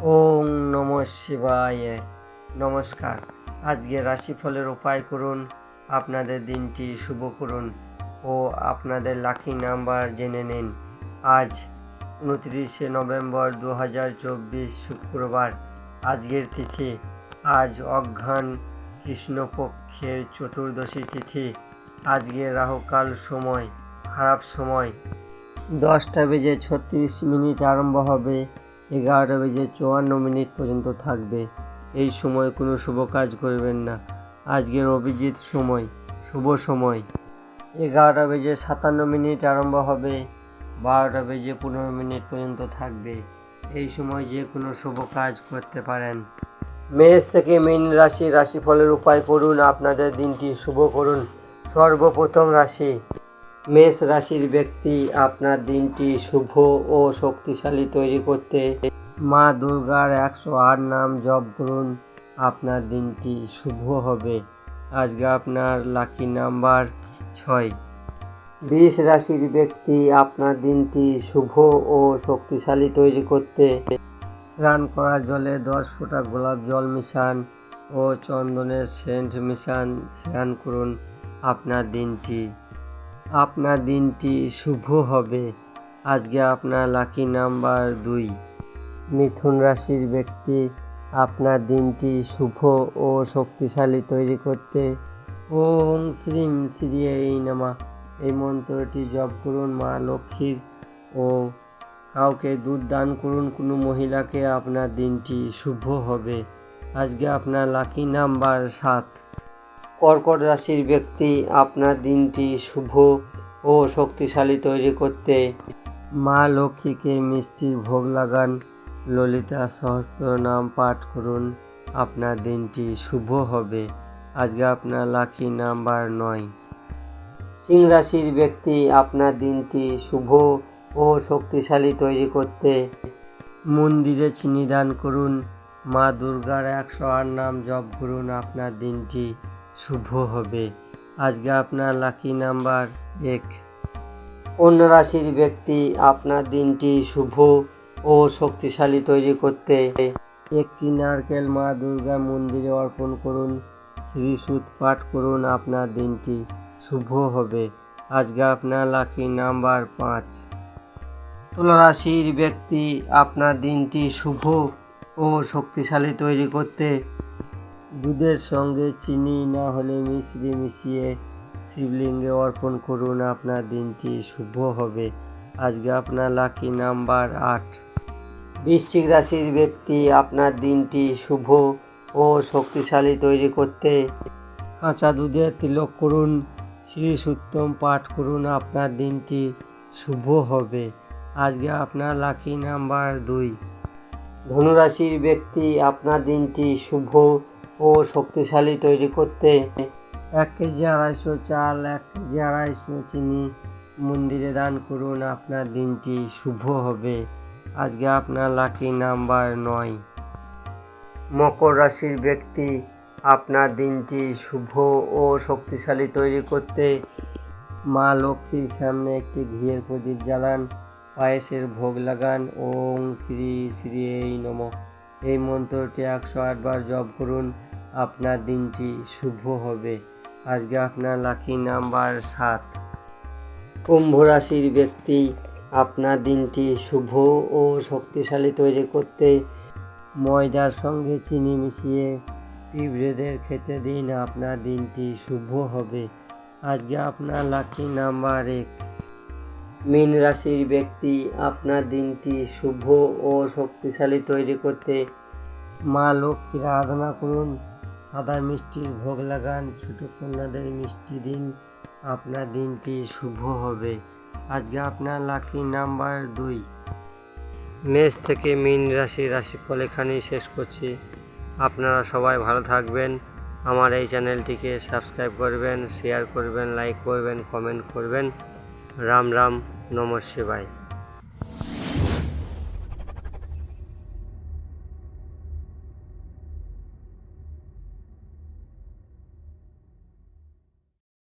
ওম নমঃ শিবায়। নমস্কার। আজকে রাশিফলের উপায় করুন, আপনাদের দিনটি শুভ করুন ও আপনাদের লাকি নাম্বার জেনে নিন। আজ 29শে নভেম্বর 2024 শুক্রবার। আজকের তিথি আজ অঘ্রান কৃষ্ণপক্ষের চতুর্দশী তিথি। আজকে রাহুকাল সময়, খারাপ সময় 10টা বেজে 36 মিনিট আরম্ভ হবে, 11টা বেজে 54 মিনিট পর্যন্ত থাকবে। এই সময় কোনো শুভ কাজ করবেন না। আজকের অভিজিৎ সময়, শুভ সময় 11টা বেজে 57 মিনিট আরম্ভ হবে, 12টা বেজে 15 মিনিট পর্যন্ত থাকবে। এই সময় যে কোনো শুভ কাজ করতে পারেন। মেষ থেকে মীন রাশিফলের উপায় করুন, আপনাদের দিনটি শুভ করুন। সর্বপ্রথম রাশি মেষ রাশির ব্যক্তি, আপনার দিনটি শুভ ও শক্তিশালী তৈরি করতে মা দুর্গার 108 নাম জপ করুন, আপনার দিনটি শুভ হবে। আজকে আপনার লাকি নাম্বার 6। বৃষ রাশির ব্যক্তি, আপনার দিনটি শুভ ও শক্তিশালী তৈরি করতে স্নান করা জলে 10 ফোঁটা গোলাপ জল মিশান ও চন্দনের সেন্ট মিশান স্নান করুন, আপনার দিনটি শুভ হবে। আজকে আপনার লাকি নাম্বার 2। মিথুন রাশির ব্যক্তি, আপনার দিনটি শুভ ও শক্তিশালী তৈরি করতে ওম শ্রীম শ্রীয়ে নমঃ এই মন্ত্রটি জপ করুন মা লক্ষ্মীর ও কাউকে দুধ দান করুন কোনো মহিলাকে, আপনার দিনটি শুভ হবে। আজকে আপনার লাকি নাম্বার 7। কর্কট রাশির ব্যক্তি, আপনার দিনটি শুভ ও শক্তিশালী তৈরি করতে মা লক্ষ্মীকে মিষ্টির ভোগ লাগান, ললিতা সহস্র নাম পাঠ করুন, আপনার দিনটি শুভ হবে। আজকে আপনার লাকি নাম্বার 9। সিংহ রাশির ব্যক্তি, আপনার দিনটি শুভ ও শক্তিশালী তৈরি করতে মন্দিরে চিনি দান করুন, মা দুর্গার 108 নাম জপ করুন, আপনার দিনটি শুভ হবে। আজকে আপনার লাকি নাম্বার 1। কন্যা রাশির ব্যক্তি, আপনার দিনটি শুভ ও শক্তিশালী তৈরি করতে একটি নারকেল মা দুর্গা মন্দিরে অর্পণ করুন, শ্রী সূক্ত পাঠ করুন, আপনার দিনটি শুভ হবে। আজকে আপনার লাকি নাম্বার 5। তুলা রাশির ব্যক্তি, আপনার দিনটি শুভ ও শক্তিশালী তৈরি করতে দুধের সঙ্গে চিনি না হলে মিশ্রি মিশিয়ে শিবলিঙ্গে অর্পণ করুন, আপনার দিনটি শুভ হবে। আজকে আপনার লাকি নাম্বার 8। বৃশ্চিক রাশির ব্যক্তি, আপনার দিনটি শুভ ও শক্তিশালী তৈরি করতে কাঁচা দুধে তিলক করুন, শ্রী সূক্তম পাঠ করুন, আপনার দিনটি শুভ হবে। আজকে আপনার লাকি নাম্বার 2। ধনুরাশির ব্যক্তি, আপনার দিনটি শুভ ও শক্তিশালী তৈরি করতে 1 কেজি 250 চাল, 1 কেজি 250 চিনি মন্দিরে দান করুন, আপনার দিনটি শুভ হবে। আজকে আপনার লাকি নাম্বার 9। মকর রাশির ব্যক্তি, আপনার দিনটি শুভ ও শক্তিশালী তৈরি করতে মা লক্ষ্মীর সামনে একটি ঘিয়ের প্রদীপ জ্বালান, পায়েসের ভোগ লাগান, ওম শ্রী শ্রীয়ে নমঃ এই মন্ত্রটি 108 বার জপ করুন, আপনার দিনটি শুভ হবে। আজকে আপনার লাকি নাম্বার 7। কুম্ভ রাশির ব্যক্তি, আপনার দিনটি শুভ ও শক্তিশালী তৈরি করতে ময়দার সঙ্গে চিনি মিশিয়ে পিঁপড়েদের খেতে দিন, আপনার দিনটি শুভ হবে। আজকে আপনার লাকি নাম্বার 1। মীন রাশির ব্যক্তি, আপনার দিনটি শুভ ও শক্তিশালী তৈরি করতে মা লক্ষ্মীর আরাধনা করুন, সাদা মিষ্টির ভোগ লাগান, ছোট কন্যাদের মিষ্টি দিন, আপনার দিনটি শুভ হবে। আজকে আপনার লাকি নাম্বার 2। মেষ থেকে মীন রাশিফল এখানেই শেষ করছি। আপনারা সবাই ভালো থাকবেন। আমার এই চ্যানেলটিকে সাবস্ক্রাইব করবেন, শেয়ার করবেন, লাইক করবেন, কমেন্ট করবেন। রাম রাম, নমঃ শিবায়।